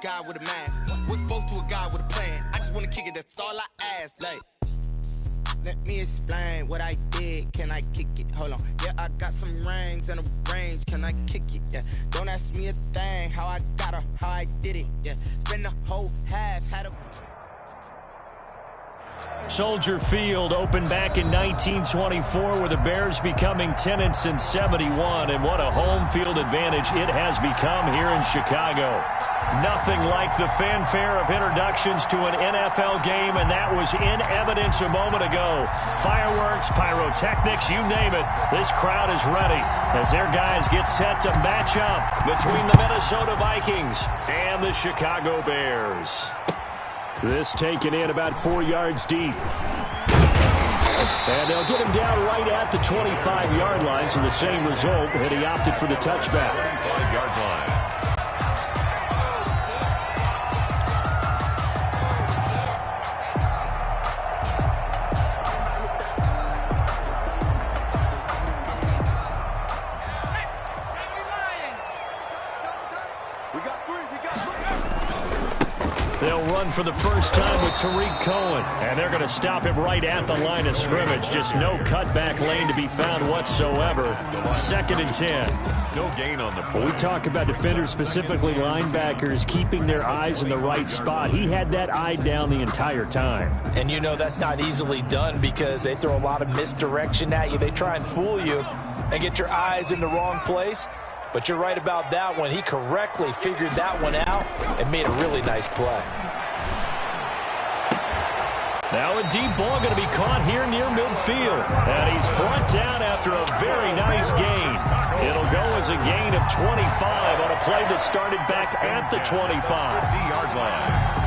guy with a mask. We're both to a guy with a plan. I just wanna kick it, that's all I ask. Like, let me explain what I did. Can I kick it? Hold on. Yeah, I got some rings and a range. Can I kick it? Yeah. Don't ask me a thing. How I got her, how I did it. Yeah. Spend the whole half, had a... Soldier Field opened back in 1924 with the Bears becoming 10 since '71, and what a home field advantage it has become here in Chicago. Nothing like the fanfare of introductions to an NFL game, and that was in evidence a moment ago. Fireworks, pyrotechnics, you name it. This crowd is ready as their guys get set to match up between the Minnesota Vikings and the Chicago Bears. This taken in about 4 yards deep. And they'll get him down right at the 25-yard line, so the same result, and he opted for the touchback. 5-yard line. They'll run for the first time with Tariq Cohen, and they're going to stop him right at the line of scrimmage. Just no cutback lane to be found whatsoever. 2nd and 10. No gain on the play. We talk about defenders, specifically linebackers, keeping their eyes in the right spot. He had that eye down the entire time. And you know that's not easily done because they throw a lot of misdirection at you. They try and fool you and get your eyes in the wrong place. But you're right about that one. He correctly figured that one out and made a really nice play. Now a deep ball going to be caught here near midfield. And he's brought down after a very nice gain. It'll go as a gain of 25 on a play that started back at the 25. 50-yard line.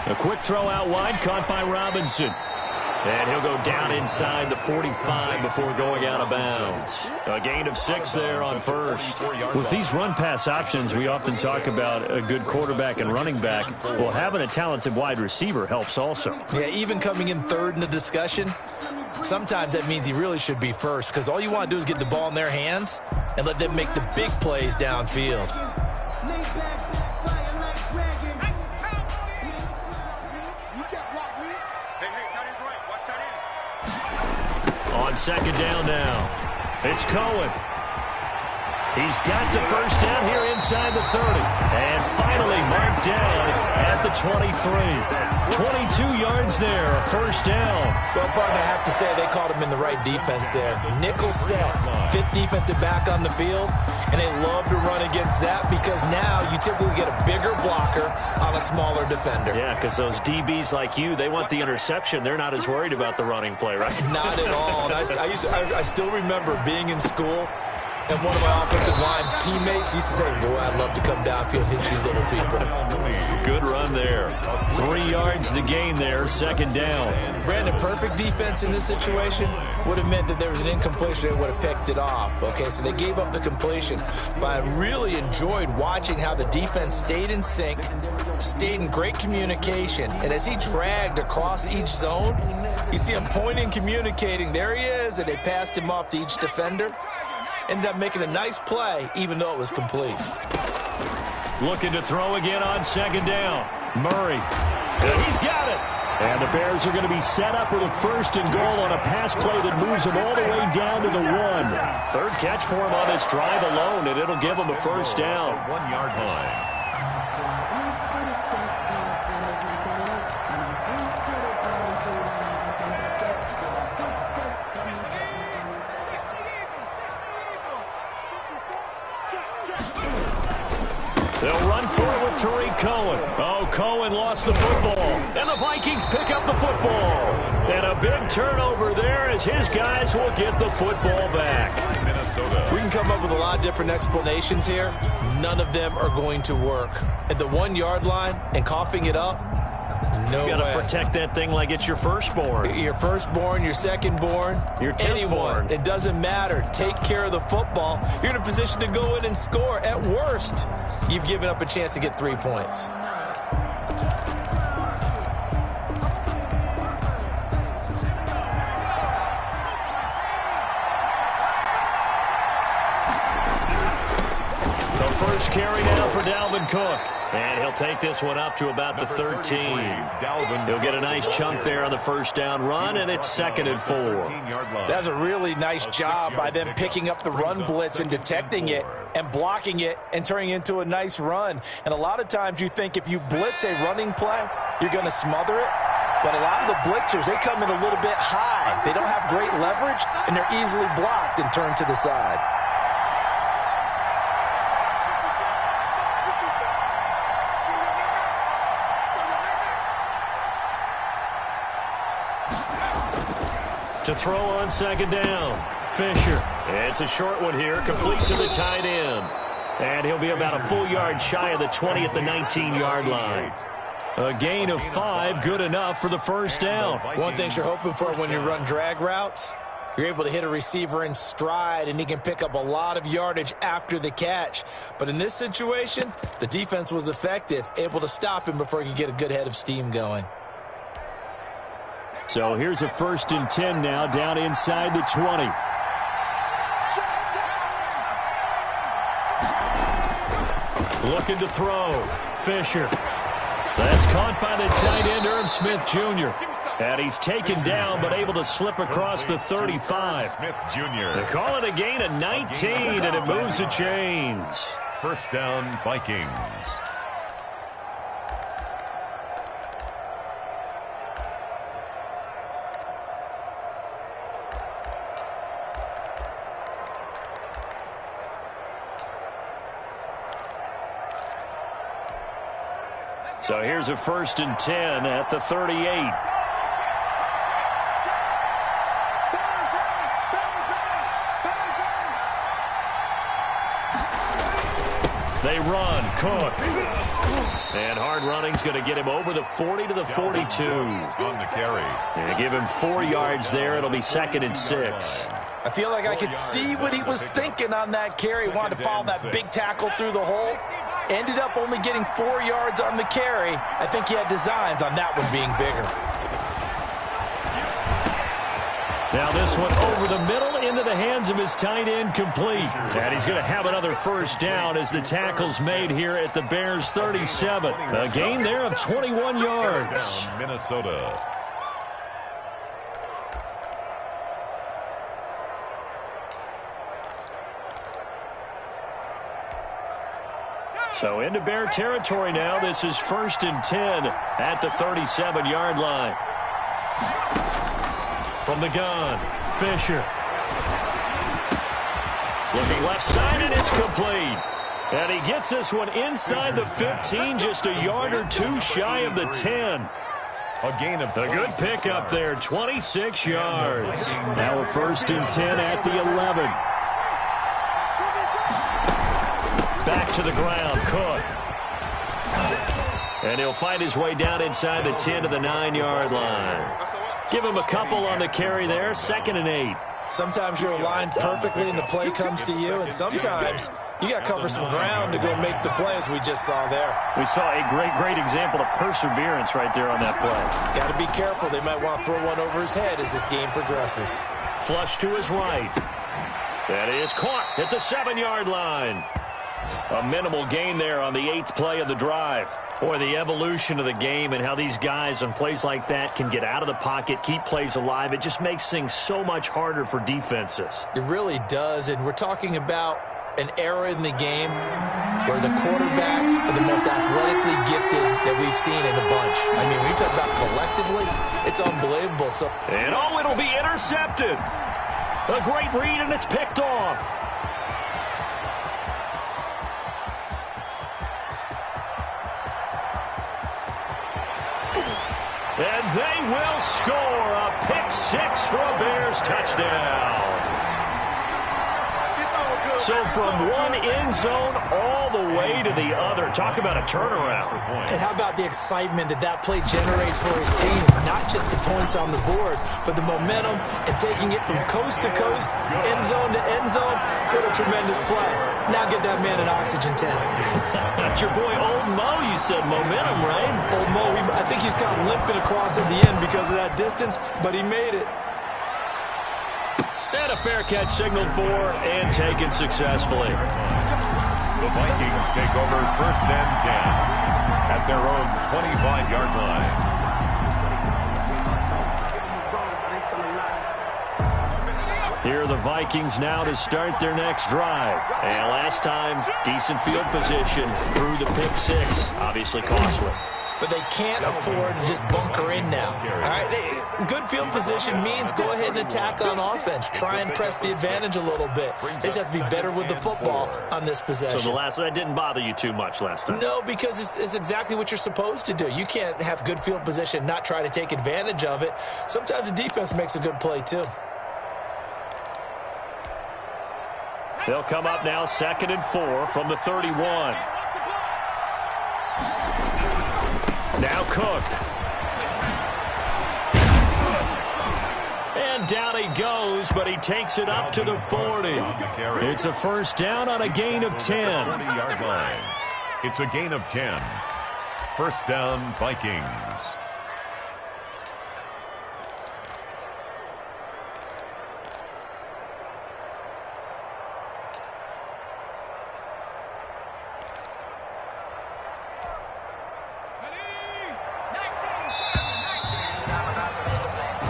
A quick throw out wide, caught by Robinson. And he'll go down inside the 45 before going out of bounds. A gain of 6 there on first. With these run-pass options, we often talk about a good quarterback and running back. Well, having a talented wide receiver helps also. Yeah, even coming in third in the discussion, sometimes that means he really should be first because all you want to do is get the ball in their hands and let them make the big plays downfield. On 2nd down now, it's Cohen. He's got the first down here inside the 30. And finally marked down at the 23. 22 yards there, a first down. Well, partner, I have to say they called him in the right defense there. Nickel set, 5th defensive back on the field, and they love to run against that because now you typically get a bigger blocker on a smaller defender. Yeah, because those DBs like you, they want the interception. They're not as worried about the running play, right? Not at all. And I still remember being in school, and one of my offensive line teammates used to say, boy, I'd love to come downfield and hit you little people. Good run there. 3 yards the gain there, 2nd down. Brandon, perfect defense in this situation would have meant that there was an incompletion and would have picked it off. Okay, so they gave up the completion. But I really enjoyed watching how the defense stayed in sync, stayed in great communication, and as he dragged across each zone, you see him pointing, communicating, there he is, and they passed him off to each defender. Ended up making a nice play, even though it was complete. Looking to throw again on 2nd down. Murray. And he's got it. And the Bears are going to be set up with a 1st and goal on a pass play that moves them all the way down to the 1. 3rd catch for him on this drive alone, and it'll give him a first down. 1-yard line. They'll run for it with Tariq Cohen. Oh, Cohen lost the football. And the Vikings pick up the football. And a big turnover there as his guys will get the football back. Minnesota. We can come up with a lot of different explanations here. None of them are going to work. At the 1-yard line and coughing it up, No way. You got to protect that thing like it's your firstborn. Your firstborn, your secondborn, your anyone. tenthborn. It doesn't matter. Take care of the football. You're in a position to go in and score. At worst, you've given up a chance to get 3 points. First carry now for Dalvin Cook. And he'll take this one up to about the 13. He'll get a nice chunk there on the first down run, and it's 2nd and 4. That's a really nice job by them picking up the run blitz and detecting it and blocking it and turning it into a nice run. And a lot of times you think if you blitz a running play, you're going to smother it. But a lot of the blitzers, they come in a little bit high. They don't have great leverage, and they're easily blocked and turned to the side. To throw on 2nd down, Fisher. It's a short one here, complete to the tight end. And he'll be about a full yard shy of the 20 at the 19-yard line. A gain of 5, good enough for the first down. One thing you're hoping for when you run drag routes, you're able to hit a receiver in stride, and he can pick up a lot of yardage after the catch. But in this situation, the defense was effective, able to stop him before he could get a good head of steam going. So here's a 1st and 10 now, down inside the 20. Looking to throw. Fisher. That's caught by the tight end, Irv Smith Jr. And he's taken down, but able to slip across the 35. Smith Jr. They call it a gain of 19, and it moves the chains. First down, Vikings. So here's a 1st and 10 at the 38. They run. Cook. And hard running's going to get him over the 40 to the 42. On the carry. And give him 4 yards there. It'll be 2nd and 6. I feel like I could see what he was thinking on that carry. Wanted to follow that big tackle through the hole. Ended up only getting 4 yards on the carry. I think he had designs on that one being bigger. Now this one over the middle into the hands of his tight end, complete. And he's going to have another first down as the tackle's made here at the Bears' 37. A gain there of 21 yards. Minnesota. So into Bear territory now. This is 1st and 10 at the 37-yard line. From the gun, Fisher. Looking left side, and it's complete. And he gets this one inside the 15, just a yard or 2 shy of the 10. A gain of a good pickup there, 26 yards. Now a 1st and 10 at the 11. Back to the ground, Cook. And he'll fight his way down inside the 10 to the 9-yard line. Give him a couple on the carry there, 2nd and 8. Sometimes you're aligned perfectly and the play comes to you, and sometimes you got to cover some ground to go make the play, as we just saw there. We saw a great example of perseverance right there on that play. Got to be careful. They might want to throw one over his head as this game progresses. Flush to his right. That is caught at the 7-yard line. A minimal gain there on the 8th play of the drive. Boy, the evolution of the game and how these guys on plays like that can get out of the pocket, keep plays alive, it just makes things so much harder for defenses. It really does, and we're talking about an era in the game where the quarterbacks are the most athletically gifted that we've seen in a bunch. I mean, when you talk about collectively, it's unbelievable. And it'll be intercepted. A great read, and it's picked off. And they will score a pick 6 for a Bears touchdown. So from one end zone all the way to the other. Talk about a turnaround. And how about the excitement that play generates for his team? Not just the points on the board, but the momentum and taking it from coast to coast, end zone to end zone. What a tremendous play. Now get that man an oxygen tank. That's your boy Old Mo, you said. Momentum, right? Old Mo, I think he's kind of limping across at the end because of that distance, but he made it. And a fair catch signaled for and taken successfully. The Vikings take over 1st and 10 at their own 25-yard line. Here are the Vikings now to start their next drive. And last time, decent field position through the pick six. Obviously costly. But they can't afford to just bunker in now. All right, good field position means go ahead and attack on offense. Try and press the advantage a little bit. They just have to be better with the football on this possession. So that didn't bother you too much last time? No, because it's exactly what you're supposed to do. You can't have good field position, not try to take advantage of it. Sometimes the defense makes a good play too. They'll come up now 2nd and 4 from the 31. Now Cook. And down he goes, but he takes it up to the 40. It's a first down on a gain of 10. 40-yard line. It's a gain of 10. First down, Vikings.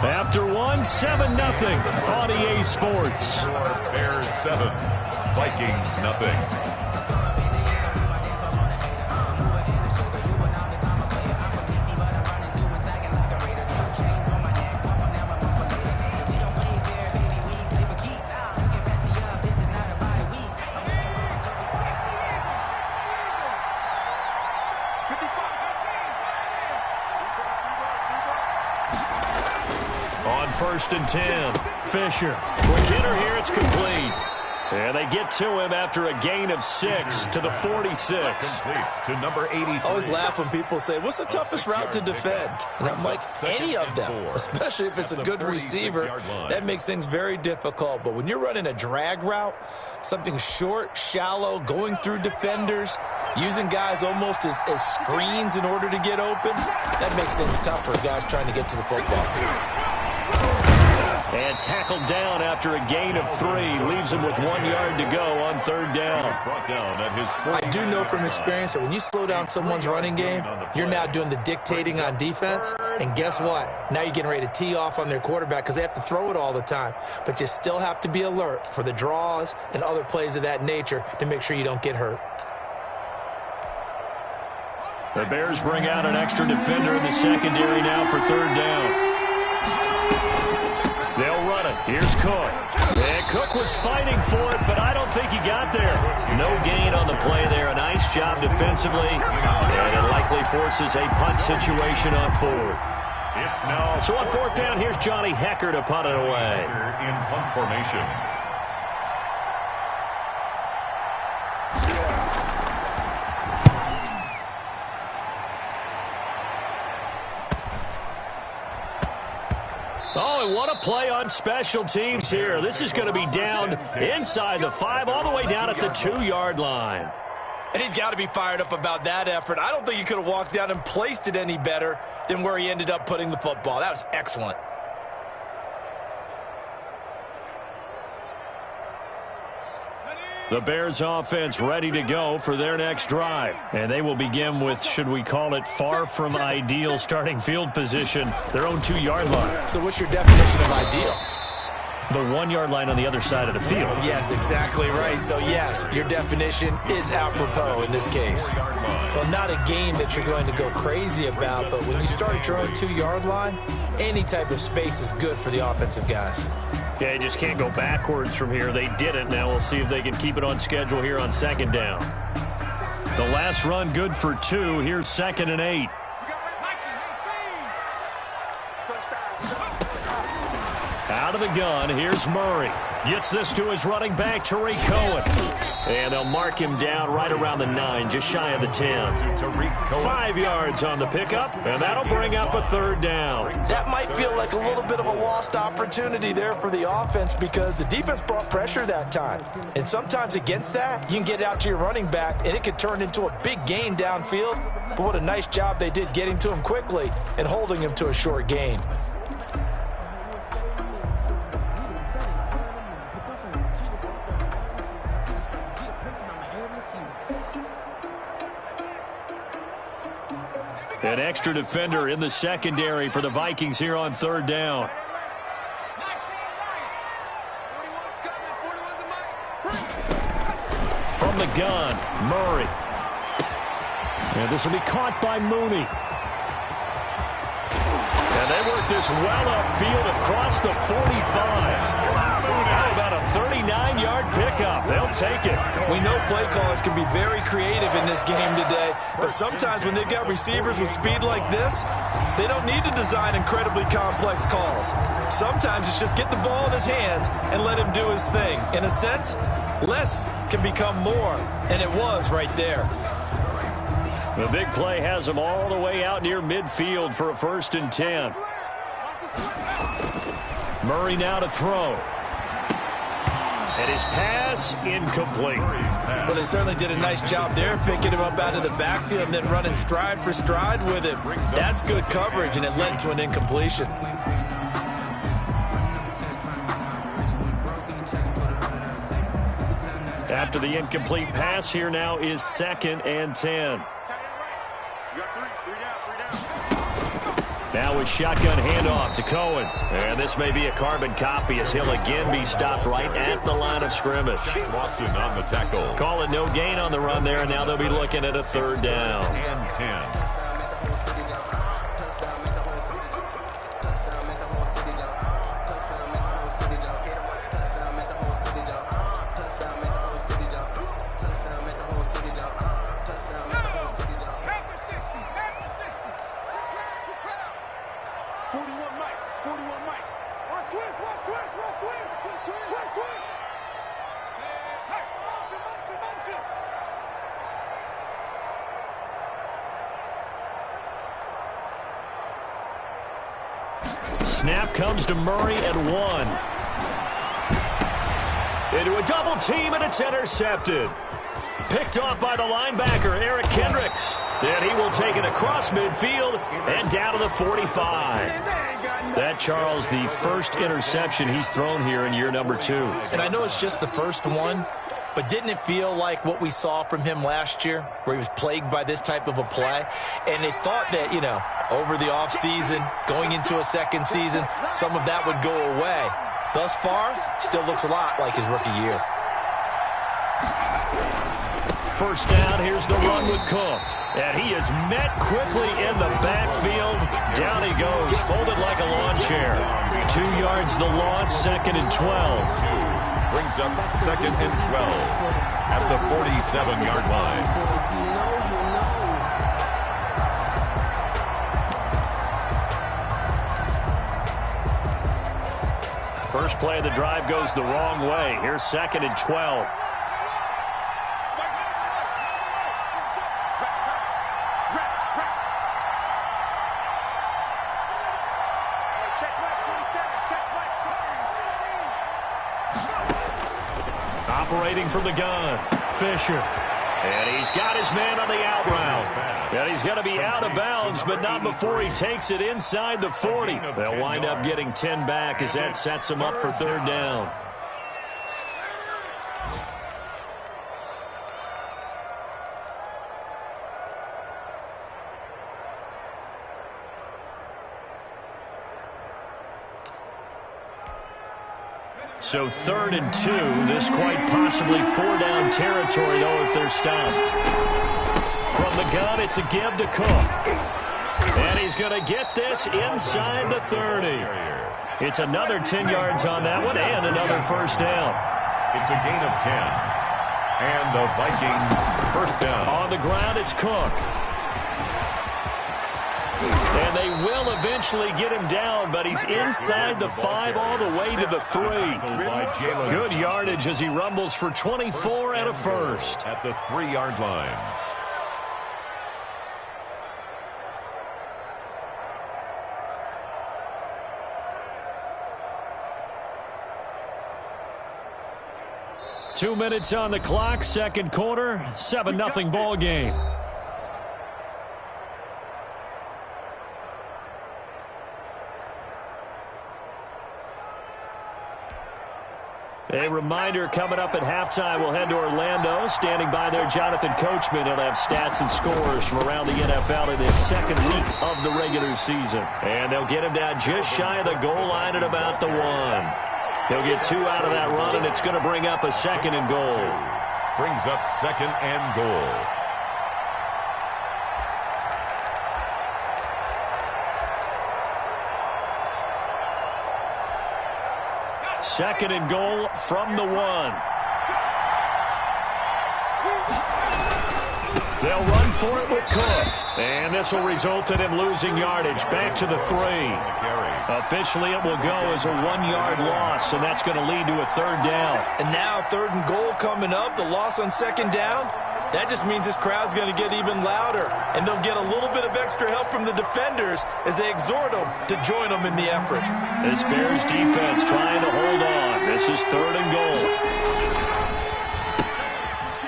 After one, 7-0 on EA Sports. Bears 7, Vikings nothing. On 1st and 10, Fisher. Quick hitter here, it's complete. And they get to him after a gain of 6 to the 46. Complete to number 83. I always laugh when people say, what's the toughest route to defend? And I'm like, any of them, especially if it's a good receiver. That makes things very difficult. But when you're running a drag route, something short, shallow, going through defenders, using guys almost as screens in order to get open, that makes things tough for guys trying to get to the football. And tackled down after a gain of 3. Leaves him with 1 yard to go on 3rd down. Brought down at his I do know from experience that when you slow down someone's running game, you're now doing the dictating on defense. And guess what? Now you're getting ready to tee off on their quarterback because they have to throw it all the time. But you still have to be alert for the draws and other plays of that nature to make sure you don't get hurt. The Bears bring out an extra defender in the secondary now for 3rd down. They'll run it. Here's Cook. And Cook was fighting for it, but I don't think he got there. No gain on the play there. A nice job defensively. And it likely forces a punt situation on 4th. It's now. So on 4th down, here's Johnny Hecker to punt it away. In punt formation. Oh, and what a play on special teams here. This is going to be down inside the 5, all the way down at the 2-yard line. And he's got to be fired up about that effort. I don't think he could have walked down and placed it any better than where he ended up putting the football. That was excellent. The Bears offense ready to go for their next drive. And they will begin with, should we call it, far from ideal starting field position, their own 2-yard line. So what's your definition of ideal? The 1-yard line on the other side of the field. Yes, exactly right. So, yes, your definition is apropos in this case. Well, not a game that you're going to go crazy about, but when you start at your own 2-yard line, any type of space is good for the offensive guys. Yeah, you just can't go backwards from here. They didn't. Now we'll see if they can keep it on schedule here on 2nd down. The last run good for 2. Here's 2nd and 8. Out of the gun, here's Murray. Gets this to his running back, Tariq Cohen. And they'll mark him down right around the 9, just shy of the 10. 5 yards on the pickup, and that'll bring up a 3rd down. That might feel like a little bit of a lost opportunity there for the offense because the defense brought pressure that time. And sometimes against that, you can get out to your running back, and it could turn into a big gain downfield. But what a nice job they did getting to him quickly and holding him to a short gain. An extra defender in the secondary for the Vikings here on 3rd down. From the gun, Murray. And this will be caught by Mooney. And they work this well upfield across the 45. How about a 39-yard pickup? They'll take it. We know play callers can be very creative in this game today, but sometimes when they've got receivers with speed like this, they don't need to design incredibly complex calls. Sometimes it's just get the ball in his hands and let him do his thing. In a sense, less can become more, and it was right there. The big play has him all the way out near midfield for a 1st and 10. Murray now to throw. And his pass incomplete. Well, they certainly did a nice job there, picking him up out of the backfield and then running stride for stride with him. That's good coverage, and it led to an incompletion. After the incomplete pass, here now is 2nd and 10. Now a shotgun handoff to Cohen. And this may be a carbon copy as he'll again be stopped right at the line of scrimmage. Lawson on the tackle. Call it no gain on the run there, and now they'll be looking at a 3rd down. And 10. Snap comes to Murray at 1. Into a double team, and it's intercepted. Picked off by the linebacker, Eric Kendricks. And he will take it across midfield and down to the 45. That, Charles, the first interception he's thrown here in year number 2. And I know it's just the first one, but didn't it feel like what we saw from him last year, where he was plagued by this type of a play? And they thought that, you know, over the offseason, going into a second season, some of that would go away. Thus far, still looks a lot like his rookie year. First down, here's the run with Cook. And he is met quickly in the backfield. Down he goes, folded like a lawn chair. 2 yards the loss, 2nd and 12. Brings up 2nd and 12 at the 47-yard line. First play of the drive goes the wrong way. Here's 2nd and 12. Operating from the gun, Fisher. And he's got his man on the out route. And he's going to be out of bounds, but not before he takes it inside the 40. They'll wind up getting 10 back as that sets him up for 3rd down. So 3rd and 2, this quite possibly 4-down territory, though, if they're stopped. From the gun, it's a give to Cook. And he's going to get this inside the 30. It's another 10 yards on that one and another first down. It's a gain of 10. And the Vikings first down. On the ground, it's Cook. And And they will eventually get him down, but he's inside the 5 all the way to the 3. Good yardage as he rumbles for 24 and a first. At the 3-yard line. Two minutes on the clock, second quarter, 7-0 ball game. A reminder coming up at halftime, we'll head to Orlando. Standing by there, Jonathan Coachman. He'll have stats and scores from around the NFL in his second week of the regular season. And they'll get him down just shy of the goal line at about the 1. He'll get 2 out of that run, and it's going to bring up a second and goal. Brings up second and goal. Second and goal from the 1. They'll run for it with Cook. And this will result in him losing yardage back to the 3. Officially, it will go as a 1-yard loss, and that's going to lead to a third down. And now third and goal coming up, the loss on second down. That just means this crowd's going to get even louder, and they'll get a little bit of extra help from the defenders as they exhort them to join them in the effort. This Bears defense trying to hold on. This is third and goal.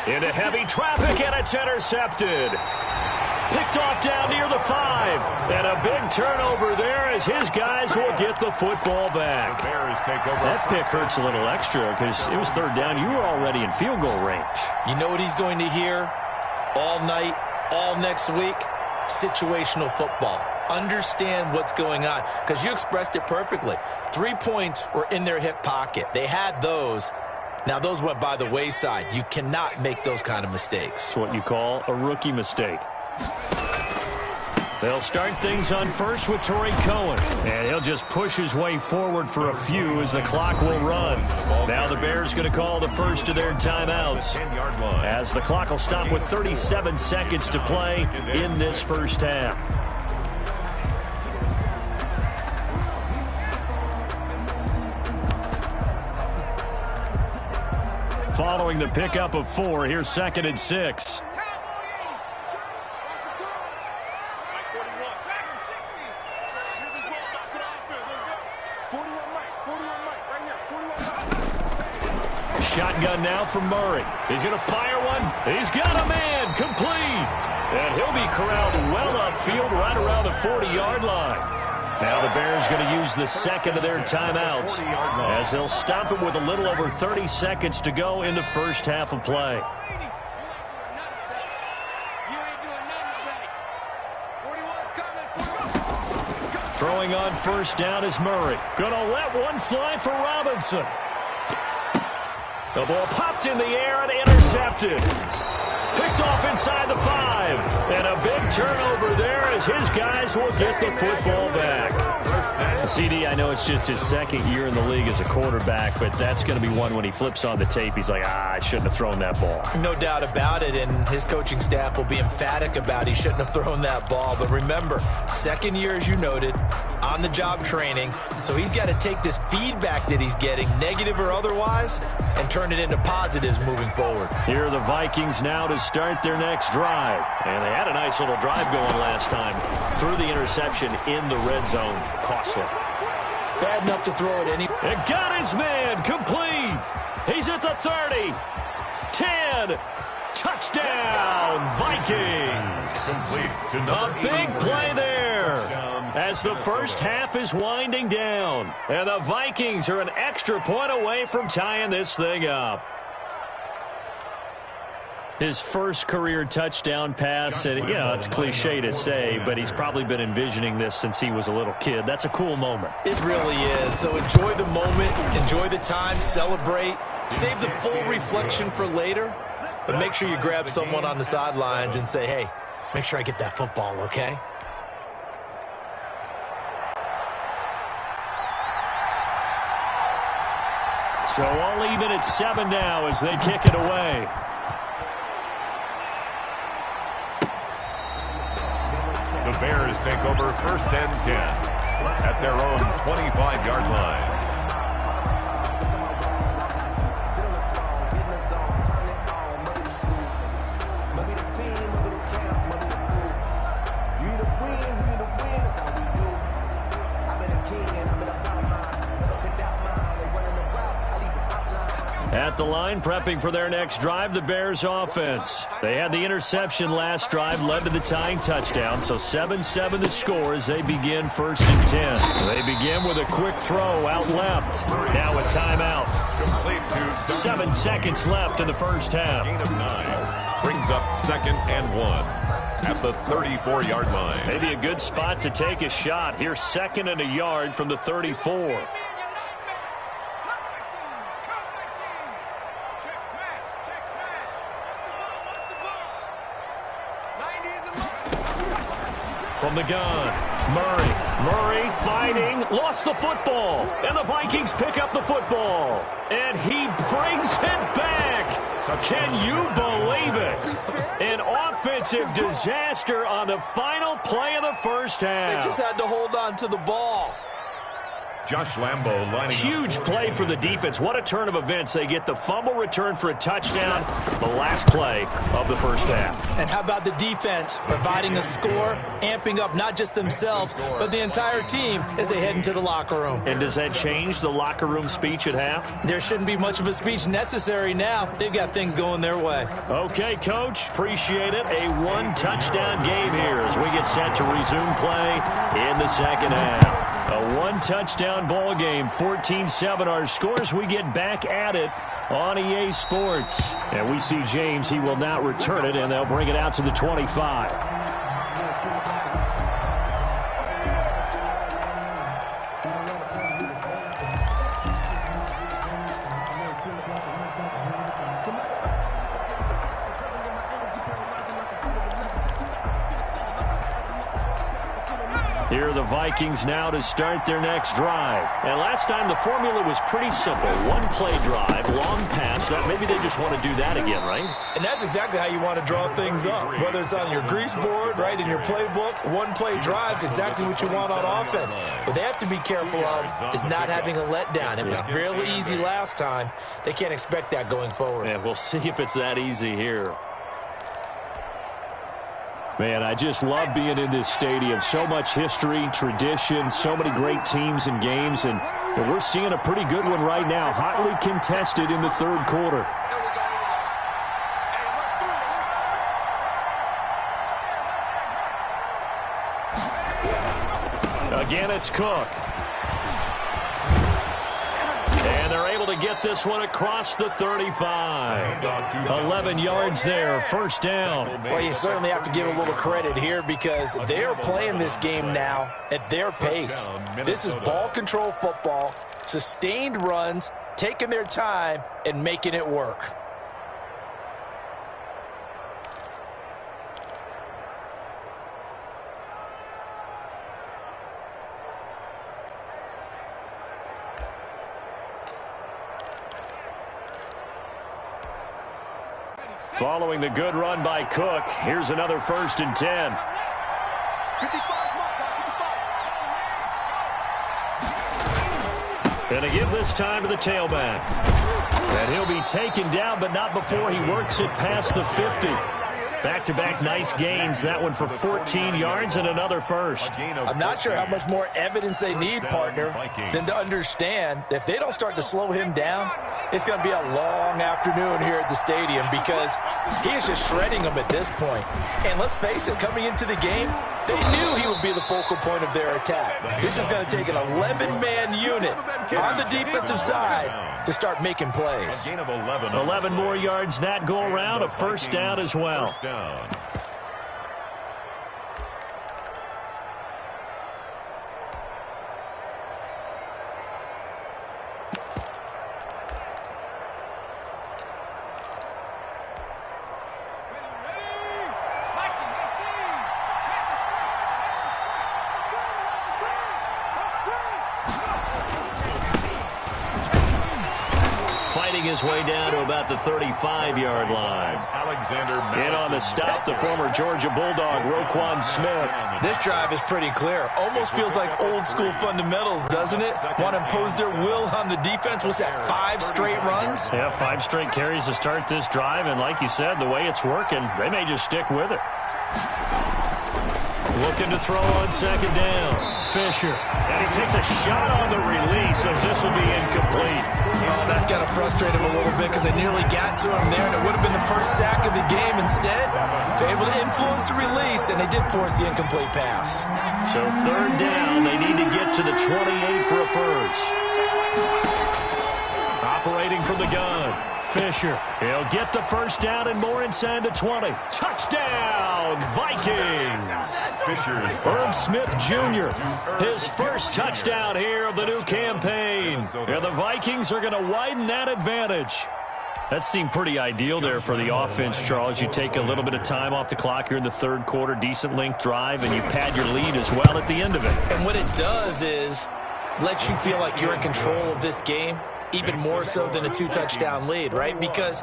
Into heavy traffic, and it's intercepted. Picked off down near the 5. And a big turnover there as his guys will get the football back. The Bears take over. That pick hurts a little extra because it was third down. You were already in field goal range. You know what he's going to hear all night, all next week? Situational football. Understand what's going on because you expressed it perfectly. 3 points were in their hip pocket. They had those. Now, those went by the wayside. You cannot make those kind of mistakes. It's what you call a rookie mistake. They'll start things on first with Tariq Cohen. And he'll just push his way forward for a few as the clock will run. Now the Bears going to call the first of their timeouts as the clock will stop with 37 seconds to play in this first half. Following the pickup of 4, here's 2nd and 6. Shotgun now from Murray. He's going to fire one. He's got a man. Complete. And he'll be corralled well upfield right around the 40-yard line. Now the Bears going to use the second of their timeouts as they'll stop it with a little over 30 seconds to go in the first half of play. Throwing on first down is Murray. Going to let one fly for Robinson. The ball popped in the air and intercepted. Picked off inside the 5. And a big turnover there as his guys will get the football back. CD, I know it's just his second year in the league as a quarterback, but that's going to be one when he flips on the tape. He's like, I shouldn't have thrown that ball. No doubt about it, and his coaching staff will be emphatic about he shouldn't have thrown that ball. But remember, second year, as you noted, on-the-job training, so he's got to take this feedback that he's getting, negative or otherwise, and turn it into positives moving forward. Here are the Vikings now to start their next drive. And they had a nice little drive going last time. Threw the interception in the red zone. Costly. Bad enough to throw it any. It got his man. Complete. He's at the 30. 10. Touchdown, Vikings. A big play there as the first half is winding down. And the Vikings are an extra point away from tying this thing up. His first career touchdown pass, and it's cliche to say, but he's probably been envisioning this since he was a little kid. That's a cool moment. It really is. So enjoy the moment, enjoy the time, celebrate, save the full reflection for later, but make sure you grab someone on the sidelines and say, hey, make sure I get that football, okay? So all even at 7 now as they kick it away. The Bears take over 1st and 10 at their own 25-yard line. At the line, prepping for their next drive, the Bears offense. They had the interception last drive, led to the tying touchdown, so 7-7 the score as they begin 1st and 10. They begin with a quick throw out left. Now a timeout. Complete to 7 seconds left in the first half. gain of 9. Brings up 2nd and 1 at the 34-yard line. Maybe a good spot to take a shot. Here's 2nd and a yard from the 34. From the gun, Murray fighting, lost the football, and the Vikings pick up the football, and he brings it back. Can you believe it? An offensive disaster on the final play of the first half. They just had to hold on to the ball. Josh Lambo lining Huge up. play for the defense. What a turn of events. They get the fumble return for a touchdown, the last play of the first half. And how about the defense providing a score, amping up not just themselves, but the entire team as they head into the locker room. And does that change the locker room speech at half? There shouldn't be much of a speech necessary now. They've got things going their way. Okay, Coach. Appreciate it. A one-touchdown game here as we get set to resume play in the second half. A one-touchdown ball game, 14-7 our scores. We get back at it on EA Sports. And we see James. He will not return it, and they'll bring it out to the 25. Here are the Vikings now to start their next drive. And last time the formula was pretty simple. One-play drive, long pass. Maybe they just want to do that again, right? And that's exactly how you want to draw things up. Whether it's on your grease board, right, in your playbook, one-play drive's exactly what you want on offense. What they have to be careful of is not having a letdown. It was fairly easy last time. They can't expect that going forward. Yeah, we'll see if it's that easy here. Man, I just love being in this stadium. So much history, tradition, so many great teams and games, and we're seeing a pretty good one right now, hotly contested in the third quarter. Again, it's Cook. And they're able to get this one across the 35. 11 yards there, first down. Well, you certainly have to give a little credit here because they are playing this game now at their pace. This is ball control football, sustained runs, taking their time, and making it work. Following the good run by Cook, here's another 1st and 10. And to give this time to the tailback. And he'll be taken down, but not before he works it past the 50. Back-to-back nice gains. That one for 14 yards and another first. I'm not sure how much more evidence they need, partner, than to understand that if they don't start to slow him down, it's going to be a long afternoon here at the stadium because he is just shredding them at this point. And let's face it, coming into the game, they knew he would be the focal point of their attack. This is going to take an 11-man unit on the defensive side to start making plays. 11 more yards that go around, a first down as well. his way down to about the 35-yard line. In on the stop, the former Georgia Bulldog, Roquan Smith. This drive is pretty clear. Almost feels like old-school fundamentals, doesn't it? Want to impose their will on the defense. What's that, 5 straight runs? Yeah, 5 straight carries to start this drive, and like you said, the way it's working, they may just stick with it. Looking to throw on second down. Fisher. And he takes a shot on the release as this will be incomplete. Oh, that's got to frustrate him a little bit because they nearly got to him there, and it would have been the first sack of the game. Instead, they're able to influence the release, and they did force the incomplete pass. So third down, they need to get to the 28 for a first. Operating from the gun. Fisher. He'll get the first down and more inside the 20. Touchdown, Vikings. Irv Smith Jr., his first touchdown here of the new campaign. And the Vikings are going to widen that advantage. That seemed pretty ideal there for the offense, Charles. You take a little bit of time off the clock here in the third quarter, decent length drive, and you pad your lead as well at the end of it. And what it does is let you feel like you're in control of this game, even more so than a 2-touchdown lead, right? Because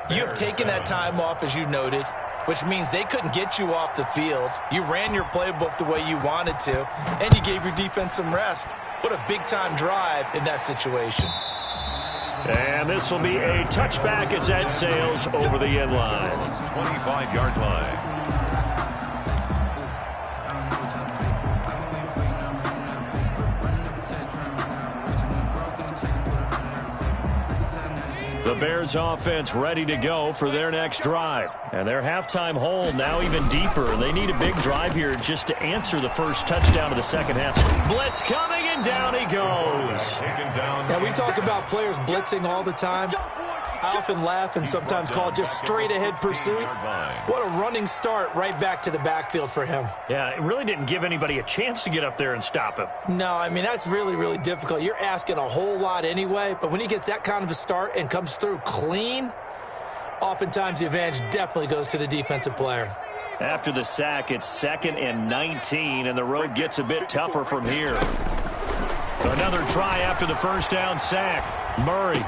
you have taken that time off, as you noted, which means they couldn't get you off the field. You ran your playbook the way you wanted to, and you gave your defense some rest. What a big-time drive in that situation. And this will be a touchback as that sails over the end line. 25-yard line. The Bears offense ready to go for their next drive. And their halftime hole now even deeper. They need a big drive here just to answer the first touchdown of the second half. Blitz coming, and down he goes. Now, we talk about players blitzing all the time. I often laugh and sometimes call it just straight-ahead pursuit. What a running start right back to the backfield for him. Yeah, it really didn't give anybody a chance to get up there and stop him. No, I mean, that's really, really difficult. You're asking a whole lot anyway, but when he gets that kind of a start and comes through clean, oftentimes the advantage definitely goes to the defensive player. After the sack, it's 2nd and 19, and the road gets a bit tougher from here. Another try after the first down sack. Murray.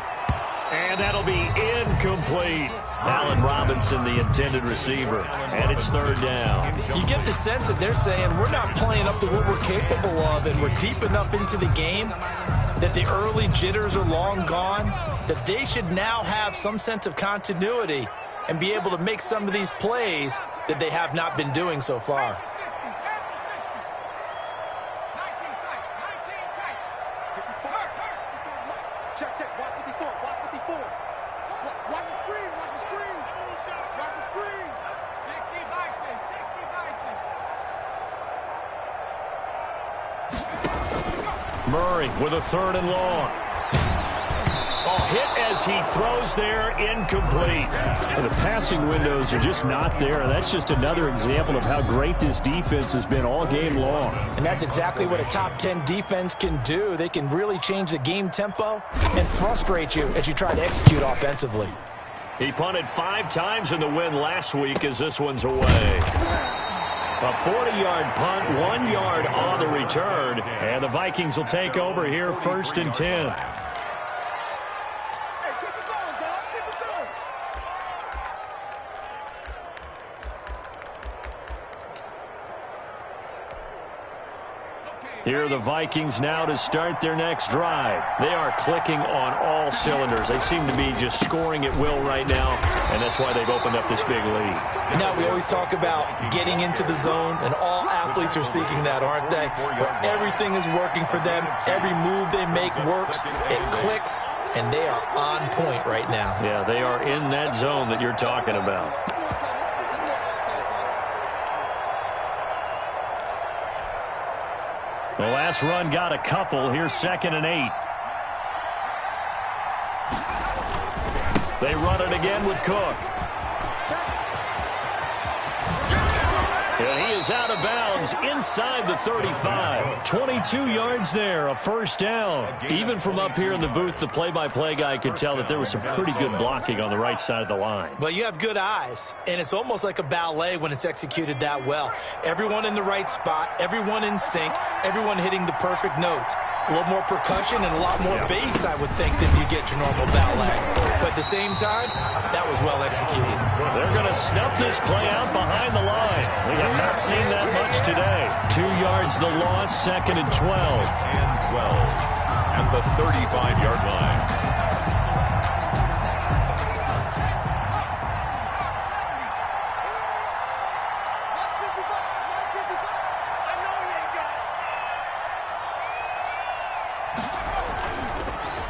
And that'll be incomplete. Allen Robinson, the intended receiver. And it's third down. You get the sense that they're saying we're not playing up to what we're capable of, and we're deep enough into the game that the early jitters are long gone, that they should now have some sense of continuity and be able to make some of these plays that they have not been doing so far. Murray with a 3rd and long. Hit as he throws there, incomplete. The passing windows are just not there. That's just another example of how great this defense has been all game long. And that's exactly what a top 10 defense can do. They can really change the game tempo and frustrate you as you try to execute offensively. He punted 5 times in the win last week as this one's away. A 40-yard punt, 1 yard on the return. And the Vikings will take over here, 1st and 10. Here are the Vikings now to start their next drive. They are clicking on all cylinders. They seem to be just scoring at will right now, and that's why they've opened up this big lead. And now we always talk about getting into the zone, and all athletes are seeking that, aren't they? Where everything is working for them. Every move they make works. It clicks, and they are on point right now. Yeah, they are in that zone that you're talking about. The last run got a couple. Here's 2nd and 8. They run it again with Cook. And he is out of bounds inside the 35. 22 yards there, a first down. Even from up here in the booth, the play-by-play guy could tell that there was some pretty good blocking on the right side of the line. Well, you have good eyes, and it's almost like a ballet when it's executed that well. Everyone in the right spot, everyone in sync, everyone hitting the perfect notes. A little more percussion and a lot more bass, I would think, than you get your normal ballet. But at the same time, that was well executed. They're going to snuff this play out behind the line. We have not seen that much today. 2 yards the loss, 2nd and 12. And 12 at the 35-yard line.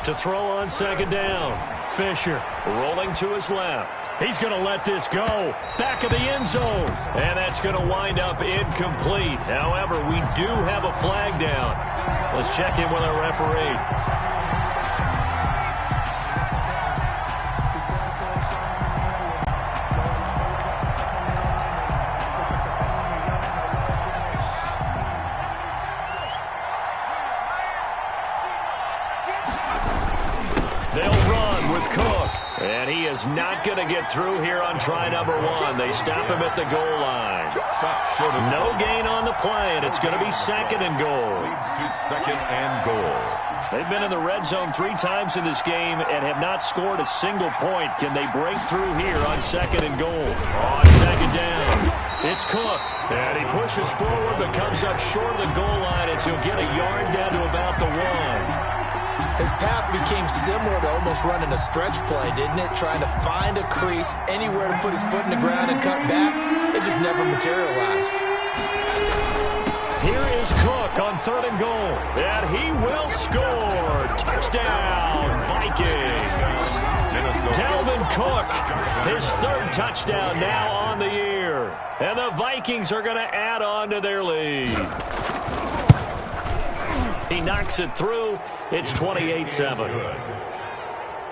To throw on 2nd down. Fisher rolling to his left. He's going to let this go. Back of the end zone. And that's going to wind up incomplete. However, we do have a flag down. Let's check in with our referee. And he is not going to get through here on try number 1. They stop him at the goal line. No gain on the play, and it's going to be 2nd and goal. Leads to 2nd and goal. They've been in the red zone 3 times in this game and have not scored a single point. Can they break through here on 2nd and goal? On 2nd down, it's Cook. And he pushes forward but comes up short of the goal line as he'll get a yard down to about the 1. His path became similar to almost running a stretch play, didn't it? Trying to find a crease, anywhere to put his foot in the ground and cut back. It just never materialized. Here is Cook on 3rd and goal. And he will score. Touchdown, Vikings. Dalvin Cook, his 3rd touchdown now on the year. And the Vikings are going to add on to their lead. He knocks it through. It's 28-7.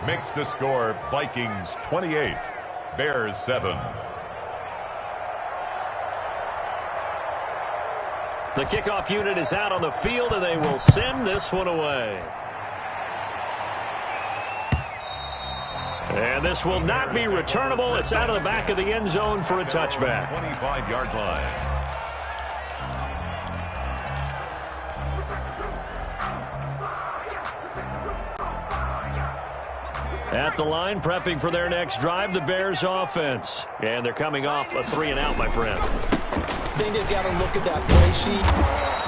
Makes the score Vikings 28, Bears 7. The kickoff unit is out on the field, and they will send this one away. And this will not be returnable. It's out of the back of the end zone for a touchback. 25-yard line. At the line, prepping for their next drive, the Bears offense. And they're coming off a 3-and-out, my friend. I think they've got to look at that play sheet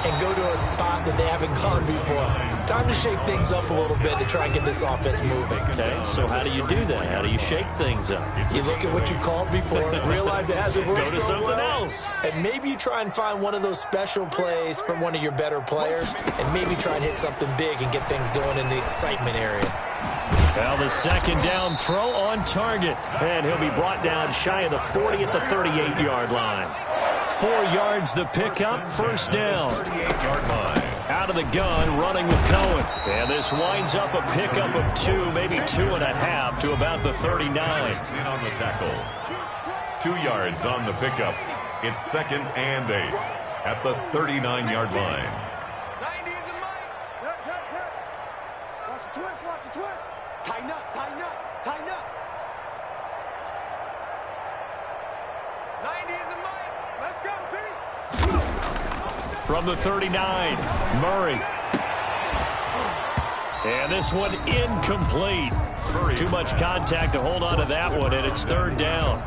and go to a spot that they haven't gone before. Time to shake things up a little bit to try and get this offense moving. Okay, so how do you do that? How do you shake things up? You look at what you called before, realize it hasn't worked Go to so something well, else. and maybe you try and find one of those special plays from one of your better players, and maybe try and hit something big and get things going in the excitement area. Well, the 2nd down throw on target. And he'll be brought down shy of the 40 at the 38-yard line. 4 yards the pickup, 1st down. 38-yard line. Out of the gun, running with Cohen. And this winds up a pickup of 2, maybe 2.5 to about the 39. In on the tackle. 2 yards on the pickup. It's 2nd and 8 at the 39-yard line. 90 is a mic. Watch the twist, watch the twist. Tighten up, tighten up, tighten up. 90 is a mic. Let's go, D. From the 39, Murray. And this one incomplete. Too much contact to hold on to that one, and it's 3rd down.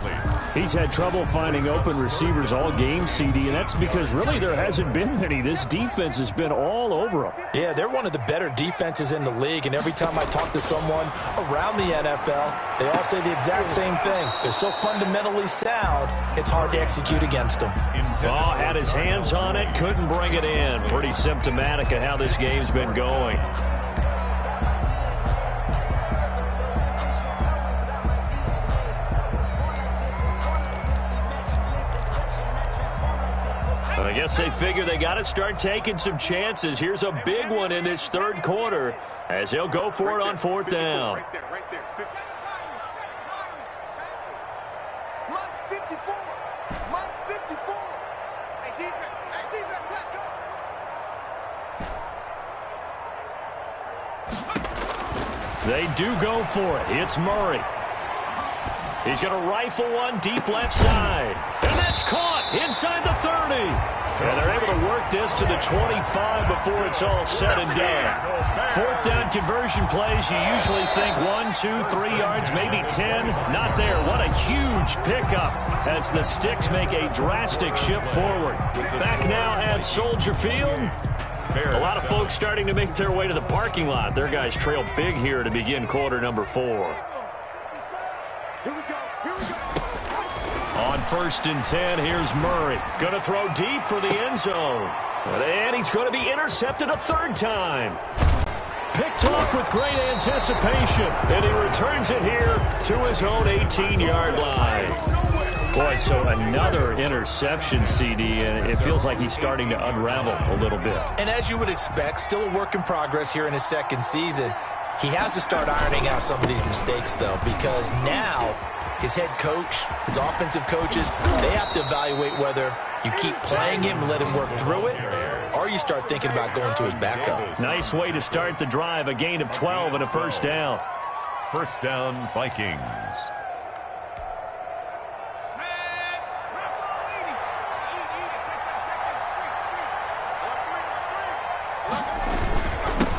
He's had trouble finding open receivers all game, CD, and that's because really there hasn't been many. This defense has been all over him. Yeah, they're one of the better defenses in the league, and every time I talk to someone around the NFL, they all say the exact same thing. They're so fundamentally sound, it's hard to execute against them. Oh, had his hands on it, couldn't bring it in. Pretty symptomatic of how this game's been going. I guess they figure they got to start taking some chances. Here's a big one in this 3rd quarter as he'll go for it on 4th down. Right there, right there. Mike's 54. Mike's 54. Hey, defense. Hey, defense, let's go. They do go for it. It's Murray. He's going to rifle one deep left side. And that's caught inside the 30. And they're able to work this to the 25 before it's all said and done. Fourth down conversion plays, you usually think 1, 2, 3 yards, maybe 10. Not there. What a huge pickup as the Sticks make a drastic shift forward. Back now at Soldier Field. A lot of folks starting to make their way to the parking lot. Their guys trail big here to begin quarter number 4. Here we go. Here we go. On 1st and 10, here's Murray. Going to throw deep for the end zone. And he's going to be intercepted a 3rd time. Picked off with great anticipation. And he returns it here to his own 18-yard line. Boy, so another interception, CD, and it feels like he's starting to unravel a little bit. And as you would expect, still a work in progress here in his 2nd season. He has to start ironing out some of these mistakes, though, because now his head coach, his offensive coaches, they have to evaluate whether you keep playing him and let him work through it, or you start thinking about going to his backup. Nice way to start the drive, a gain of 12 and a 1st down. 1st down, Vikings.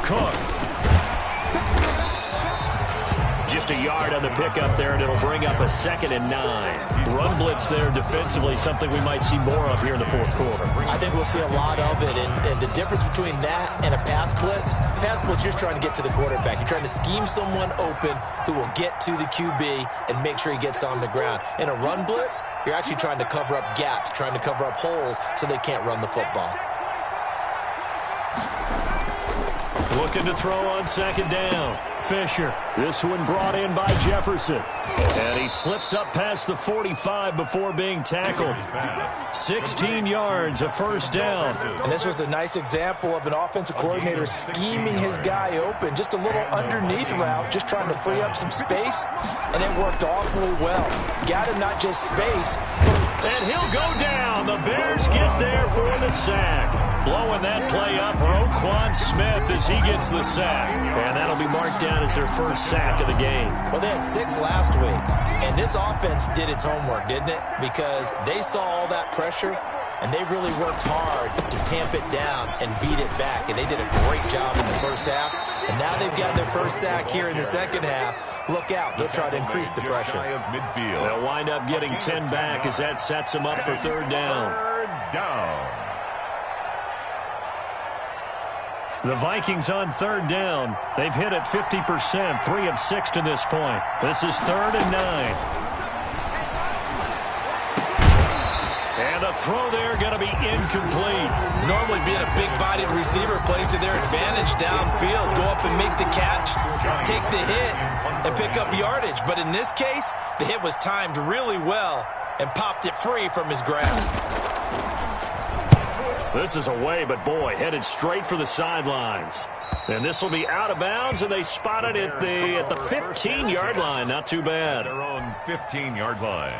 Cook. Just a yard on the pickup there, and it'll bring up a 2nd and 9. Run blitz there defensively, something we might see more of here in the 4th quarter. I think we'll see a lot of it, and the difference between that and a pass blitz, you're just trying to get to the quarterback. You're trying to scheme someone open who will get to the QB and make sure he gets on the ground. In a run blitz, you're actually trying to cover up gaps, trying to cover up holes so they can't run the football. Looking to throw on 2nd down. Fisher. This one brought in by Jefferson. And he slips up past the 45 before being tackled. 16 yards, a 1st down. And this was a nice example of an offensive coordinator scheming his guy open. Just a little underneath route, just trying to free up some space. And it worked awfully well. Got him not just space. And he'll go down. The Bears get there for the sack. Blowing that play up, Roquan Smith as he gets the sack. And that'll be marked down as their 1st sack of the game. Well, they had 6 last week. And this offense did its homework, didn't it? Because they saw all that pressure, and they really worked hard to tamp it down and beat it back. And they did a great job in the 1st half. And now they've got their 1st sack here in the 2nd half. Look out. They'll try to increase the pressure. They'll wind up getting 10 back as that sets them up for 3rd down. 3rd down. The Vikings on 3rd down. They've hit it 50%, 3 of 6 to this point. This is 3rd and 9. And a throw there going to be incomplete. Normally being a big-bodied receiver plays to their advantage downfield. Go up and make the catch, take the hit, and pick up yardage. But in this case, the hit was timed really well and popped it free from his grasp. This is away, but boy, headed straight for the sidelines. And this will be out of bounds, and they spot it at the 15-yard line. Not too bad. Their own 15-yard line.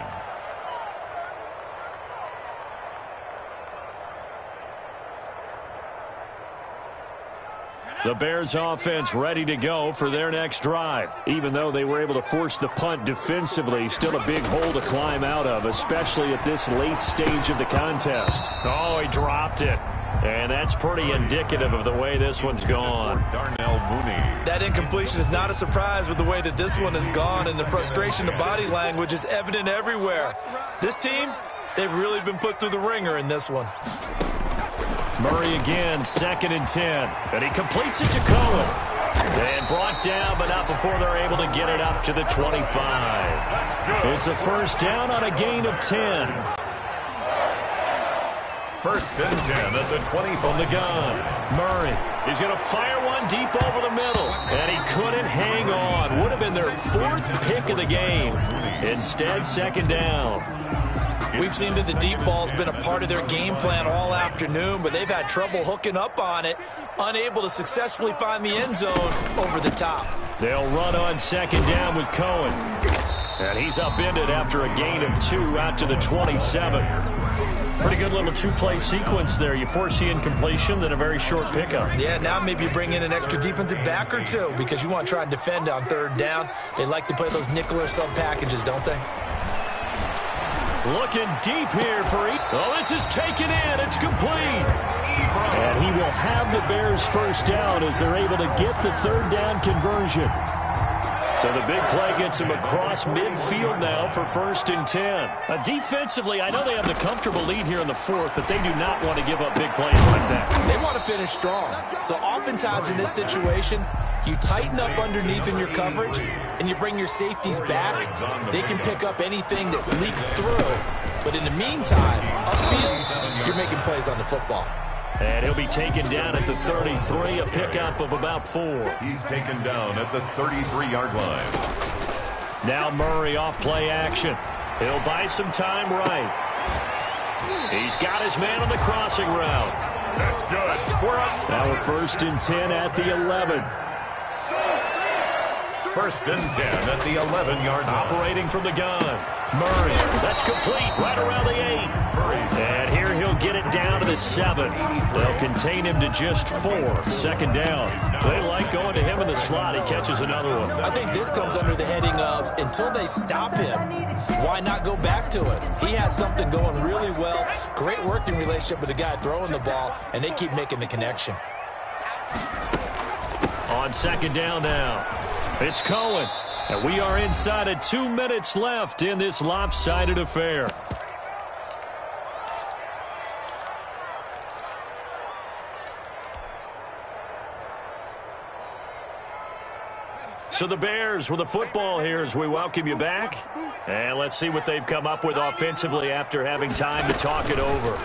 The Bears offense ready to go for their next drive. Even though they were able to force the punt defensively, still a big hole to climb out of, especially at this late stage of the contest. Oh, he dropped it. And that's pretty indicative of the way this one's gone. Darnell Mooney. That incompletion is not a surprise with the way that this one has gone, and the frustration of body language is evident everywhere. This team, they've really been put through the ringer in this one. Murray again, 2nd and 10. And he completes it to Cohen. And brought down, but not before they're able to get it up to the 25. It's a 1st down on a gain of 10. 1st and 10 at the 20 from the gun. Murray, he's going to fire one deep over the middle. And he couldn't hang on. Would have been their 4th pick of the game. Instead, 2nd down. We've seen that the deep ball's been a part of their game plan all afternoon, but they've had trouble hooking up on it, unable to successfully find the end zone over the top. They'll run on 2nd down with Cohen. And he's upended after a gain of 2 out to the 27. Pretty good little two-play sequence there. You force the incompletion, then a very short pickup. Yeah, now maybe you bring in an extra defensive back or two because you want to try and defend on third down. They like to play those nickel or sub packages, don't they? Looking deep here for Oh, this is taken in. It's complete. And he will have the Bears first down as they're able to get the third down conversion. So the big play gets him across midfield now for 1st and 10. Defensively, I know they have the comfortable lead here in the fourth, but they do not want to give up big plays like that. They want to finish strong. So oftentimes in this situation, you tighten up underneath in your coverage, and you bring your safeties back. They can pick up anything that leaks through. But in the meantime, upfield, you're making plays on the football. And he'll be taken down at the 33, a pickup of about 4. He's taken down at the 33-yard line. Now Murray off play action. He'll buy some time right. He's got his man on the crossing route. That's good. Now we're 1st and 10 at the 11. 1st and 10 at the 11-yard line. Operating from the gun. Murray, that's complete right around the 8. And here he'll get it down to the 7. They'll contain him to just 4. 2nd down. They like going to him in the slot. He catches another one. I think this comes under the heading of until they stop him, why not go back to it? He has something going really well. Great working relationship with the guy throwing the ball, and they keep making the connection. On 2nd down now. It's Cohen. And we are inside of 2 minutes left in this lopsided affair. So the Bears with the football here as we welcome you back. And let's see what they've come up with offensively after having time to talk it over.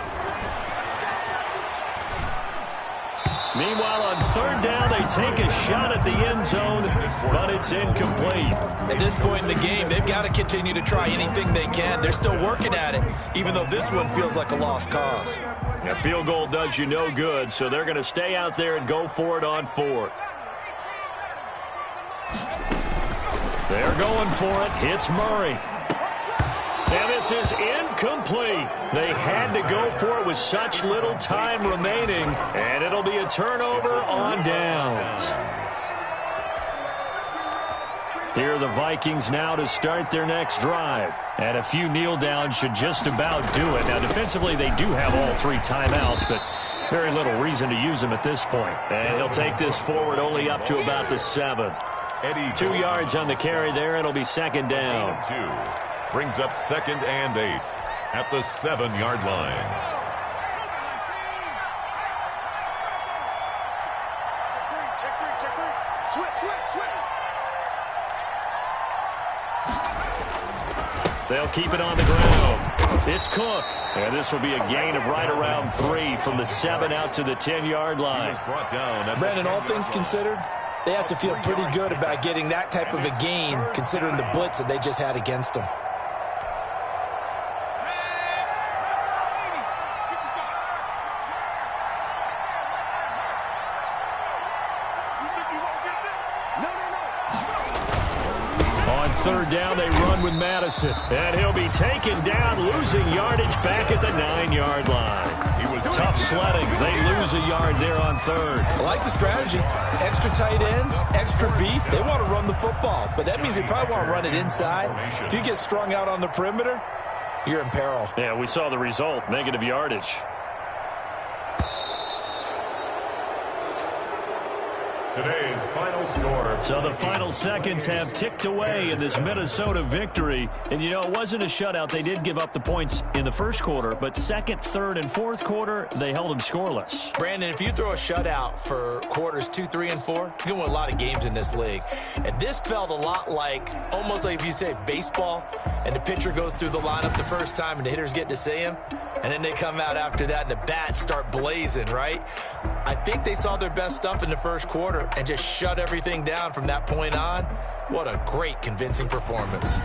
Meanwhile, on 3rd down, they take a shot at the end zone, but it's incomplete. At this point in the game, they've got to continue to try anything they can. They're still working at it, even though this one feels like a lost cause. A field goal does you no good, so they're going to stay out there and go for it on 4th. They're going for it. Hits Murray. And this is incomplete. They had to go for it with such little time remaining, and it'll be a turnover on downs. Here are the Vikings now to start their next drive. And a few kneel downs should just about do it. Now, defensively, they do have all 3 timeouts, but very little reason to use them at this point. And he'll take this forward only up to about the 7. 2 yards on the carry there. It'll be 2nd down. 2. Brings up 2nd and 8 at the 7-yard line. Check 3. Switch. They'll keep it on the ground. It's Cook. And this will be a gain of right around 3 from the 7 out to the 10-yard line. Brandon, all things considered, they have to feel pretty good about getting that type of a gain considering the blitz that they just had against them. On 3rd down, they run with Madison. And he'll be taken down, losing yardage back at the 9-yard line. He was tough sledding. They lose a yard there on 3rd. I like the strategy. Extra tight ends, extra beef. They want to run the football, but that means they probably want to run it inside. If you get strung out on the perimeter, you're in peril. Yeah, we saw the result, negative yardage. Today's final score. So the final seconds have ticked away in this Minnesota victory. And, you know, it wasn't a shutout. They did give up the points in the first quarter, but 2nd, 3rd, and 4th quarter, they held them scoreless. Brandon, if you throw a shutout for quarters 2, 3, and 4, you're going to win a lot of games in this league. And this felt a lot like, almost like if you say baseball, and the pitcher goes through the lineup the first time and the hitters get to see him, and then they come out after that and the bats start blazing, right? I think they saw their best stuff in the first quarter and just shut everything down from that point on. What a great, convincing performance.